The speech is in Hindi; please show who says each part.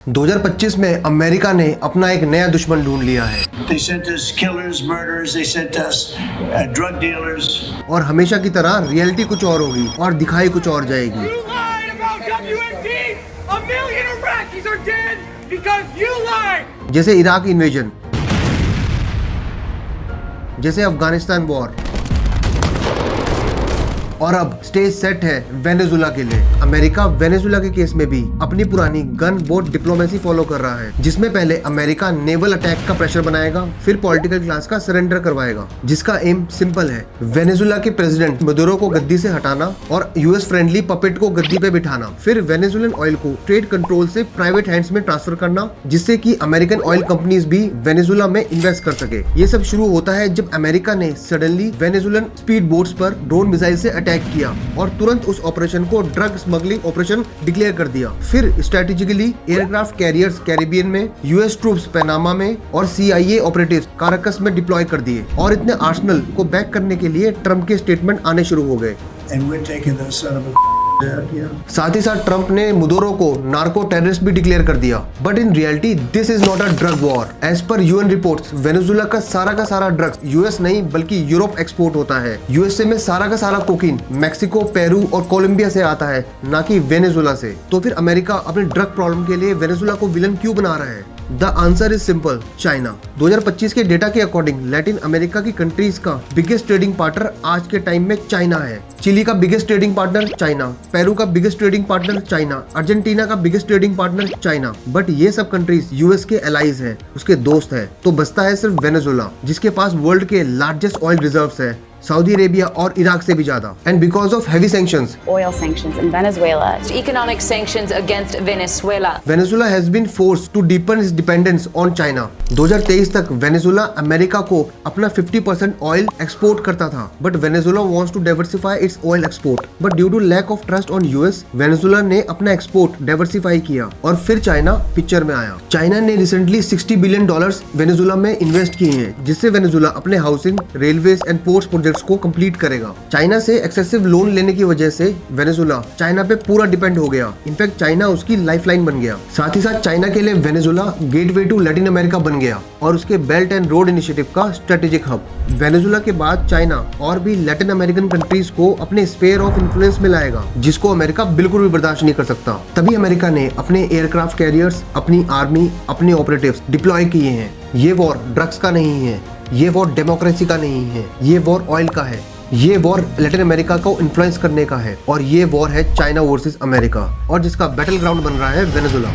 Speaker 1: 2025 में अमेरिका ने अपना एक नया दुश्मन ढूंढ लिया है।
Speaker 2: They sent us killers, murderers, they sent us drug dealers.
Speaker 1: और हमेशा की तरह रियलिटी कुछ और होगी और दिखाई कुछ और जाएगी।
Speaker 3: You lied about WMD. A million Iraqis are dead because you lied.
Speaker 1: जैसे इराक इन्वेजन, जैसे अफगानिस्तान वॉर, और अब स्टेज सेट है वेनेजुला के लिए। अमेरिका वेनेजुला के केस में भी अपनी पुरानी गन बोट डिप्लोमेसी फॉलो कर रहा है, जिसमें पहले अमेरिका नेवल अटैक का प्रेशर बनाएगा, फिर पॉलिटिकल क्लास का सरेंडर करवाएगा, जिसका एम सिंपल है, वेनेजुला के प्रेसिडेंट मदुरो को गद्दी से हटाना और यूएस फ्रेंडली पपेट को गद्दी पे बिठाना, फिर वेनेजुलन ऑयल को ट्रेड कंट्रोल से प्राइवेट हैंड्स में ट्रांसफर करना, जिससे कि अमेरिकन ऑयल कंपनीज भी वेनेजुला में इन्वेस्ट कर सके। ये सब शुरू होता है जब अमेरिका ने सडनली वेनेजुलन स्पीड बोट्स पर ड्रोन मिसाइल से अटैक किया और तुरंत उस ऑपरेशन को ड्रग स्मगलिंग ऑपरेशन डिक्लेयर कर दिया। फिर स्ट्रेटेजिकली एयरक्राफ्ट कैरियर्स कैरिबियन में, यूएस ट्रूप्स पनामा में और CIA ऑपरेटिव्स कारकस में डिप्लॉय कर दिए और इतने आर्सेनल को बैक करने के लिए ट्रम्प के स्टेटमेंट आने शुरू हो गए।
Speaker 2: And we're taking the son of a yeah.
Speaker 1: साथ ही साथ ट्रम्प ने मुदोरो को नार्को टेररिस्ट भी डिक्लेयर कर दिया। But in reality this is not a drug war. As पर UN रिपोर्ट्स, वेनेजुला का सारा ड्रग्स यूएस नहीं बल्कि यूरोप एक्सपोर्ट होता है। यूएसए में सारा का सारा कोकीन मैक्सिको, पेरू और कोलंबिया से आता है, ना कि वेनेजुला से। तो फिर अमेरिका अपने ड्रग प्रॉब्लम के लिए वेनेजुला को विलन क्यों बना रहा है? The answer is simple, China. 2025 के डेटा के अकॉर्डिंग लैटिन अमेरिका की कंट्रीज का बिगेस्ट ट्रेडिंग पार्टनर आज के टाइम में चाइना है। चिली का biggest trading partner China, Peru का biggest trading partner China, Argentina का biggest trading partner China. But ये सब कंट्रीज यूएस के एलाइज हैं, उसके दोस्त हैं। तो बचता है सिर्फ वेनेजुला, जिसके पास वर्ल्ड के लार्जेस्ट ऑयल रिजर्व्स है, सऊदी अरेबिया और इराक से भी ज्यादा। And because of heavy sanctions,
Speaker 4: oil sanctions in Venezuela.
Speaker 5: Economic sanctions against Venezuela.
Speaker 1: Venezuela has been forced to deepen its dependence on China. 2023 तक वेनेजुला अमेरिका को अपना 50% ऑयल एक्सपोर्ट करता था, but Venezuela wants to diversify its oil export. But due to lack of trust on US, Venezuela ने अपना एक्सपोर्ट डाइवर्सिफाई किया और फिर चाइना पिक्चर में आया। चाइना ने रिसेंटली $60 बिलियन वेनेजुला में इन्वेस्ट किए हैं, जिससे वेनेजुला अपने housing, railways and ports projects को कंप्लीट करेगा। चाइना से एक्सेसिव लोन लेने की वजह से वेनेजुला चाइना पे पूरा डिपेंड हो गया। इनफैक्ट चाइना उसकी लाइफलाइन बन गया। साथ ही साथ चाइना के लिए Venezuela gateway to Latin America बन गया और उसके बेल्ट एंड रोड इनिशिएटिव का स्ट्रेटेजिक हब। वेनेजुला के बाद चाइना और भी लैटिन अमेरिकन कंट्रीज को अपने स्फीयर ऑफ इन्फ्लुएंस में लाएगा, जिसको अमेरिका बिल्कुल भी बर्दाश्त नहीं कर सकता। तभी अमेरिका ने अपने एयरक्राफ्ट कैरियर्स, अपनी आर्मी, अपने ऑपरेटिव्स डिप्लॉय किए हैं। ये वॉर ड्रग्स का नहीं है, ये वॉर डेमोक्रेसी का नहीं है, ये वॉर ऑयल का है, ये वॉर लैटिन अमेरिका को इन्फ्लुएंस करने का है, और ये वॉर है चाइना वर्सेस अमेरिका, और जिसका बैटल ग्राउंड बन रहा है वेनेजुला।